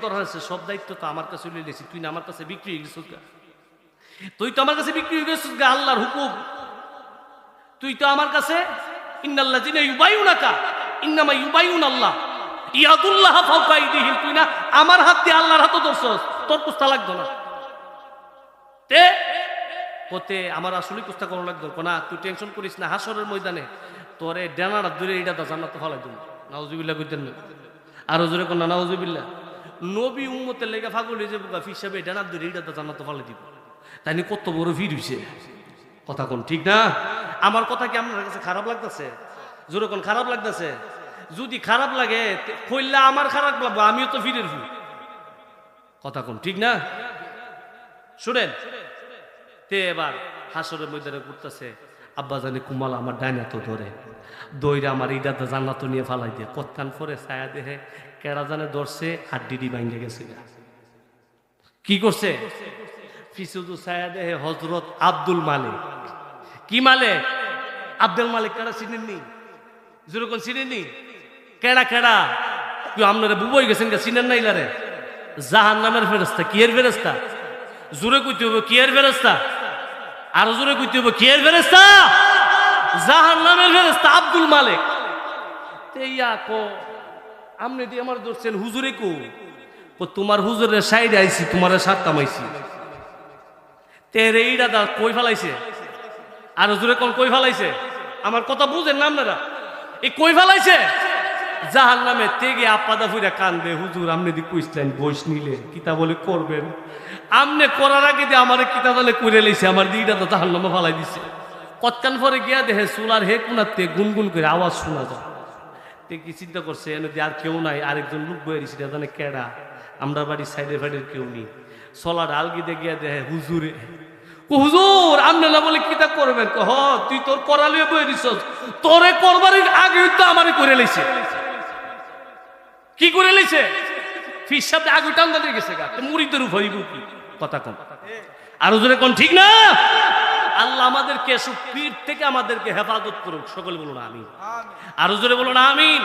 করা হয়েছে সব দায়িত্ব তো আমার কাছে লিয়ে নিয়েছি, তুই না আমার কাছে বিক্রি হয়ে গেছিস গা, তুই তো আমার কাছে বিক্রি হয়ে গেছিস গা, আল্লাহর হুকুম তুই তো আমার কাছে ইন্নাল্লাযিনা ইউবাইউনাকা ইন্নামা ইউবাইউনাল্লাহ ইয়াদুল্লাহ ফাওকা আইদিহিম, তুই না আমার হাত দিয়ে আল্লাহর হাতও ধরছস, তোর কুস্তা লাগতো না তে কোতে আমার আসলে কুস্তা করা লাগতো না, তুই টেনশন করিস না, হাসরের ময়দানে তোরে ডানাটা ধরে এটা তো জান্নাতে ফলাই দেব। নাউজুবিল্লাহ কইতেন না, আরো জোরে কোন না নাউজুবিল্লাহ। নবী উম্মতের লেগে ফাগল হয়ে যাবো ফির সাহেব ডানা ধরে এটা তো জান্নাতে ফলাই দিব, তাই নিয়ে কত বড় ভিড় হইছে, কথা কোন ঠিক না? আমার কথা কি আপনার কাছে খারাপ লাগতেছে? জোরে কোন খারাপ লাগতেছে? যদি খারাপ লাগে কইলা আমার খারাপ লাগবে, আমিও তো ফিরের ফির, কথা কোন ঠিক না? শুনেন তে এবার হাসরের ময়দানে ঘুরতেছে, আব্বা জানি কুমাল আমার ডাইনা তো ধরে দইরা আমার ইডাতে জান্নাত নিয়ে ফালাই দিয়ে কত্তান পরে ছায়া দেহে কেড়া জানে ধরছে আর ডিডি ভাঙ্গে গেছে। কি করছে? ফিসুদু ছায়া দেহে হজরত আব্দুল মালিক। কি মালিক? আব্দুল মালিক কেডা চিনেননি? যেরকম চিনেননি? কেডা কেডা কেউ আপনারা বুবই গেছেন কে চিনেন না ইলারে? জাহান নামের ফেরেস্তা। কি এর ফেরেস্তা? জোরে কইতে হবে কি এর ফেরেস্তা? আরো জোরে কইতে হবে কি এর ফেরেস্তা? জাহান নামের ফেরেস্তা আব্দুল মালিক। তেইয়া কো আমনে দিয়ে আমার ধরছেন হুজুরে কো তোমার হুজুরের সাইডে আইছি, তোমার সাত কামাইছি। তেরে এইটা দা কই ফেলাইছে? আরো জোরে কোন কই ফেলাইছে? আমার কথা বুঝেন না আপনারা? এই কই ফেলাইছে? জাহান নামে তেগে আপাদা ফুইরা কান্দে, হুজুর আমনে দি কইছিলেন বইস নিলে কিতা বলে করবেন, আমনে করার আগে দিয়ে আমার কিতা বলে করে লাইছে, আমার দিটা তো জাহান নামে ফালাই দিছে। কতক্ষণ পরে গিয়া দেখে চুলার হে কোনাতে গুনগুন করে আওয়াজ শোনা যায়। তে কি চিন্তা করছে এনে আর কেউ নাই, আরেকজন লোক বয়ে দিছে, জানে কেডা, আমরা বাড়ির সাইডে ফাইডের কেউ নেই। চলার আলগিতে গিয়া দেখে হুজুরে। হুজুর আমনে না বলে কিতা করবেন? হ তুই তোর করালিয়ে বয়ে দিছ, তোরে করবার আগে তো আমারে করে লাইছে। কি করে লাইছে? ফির সাথে আগে টান্দা দিয়ে গেছে গা, মুড়িদের হইব কি, কথা কম আরো জোরে কোন ঠিক না? আল্লাহ আমাদেরকে পীর থেকে আমাদেরকে হেফাজত করুক, সকলে বলুন আমিন। আরো জোরে বলুন আমিন।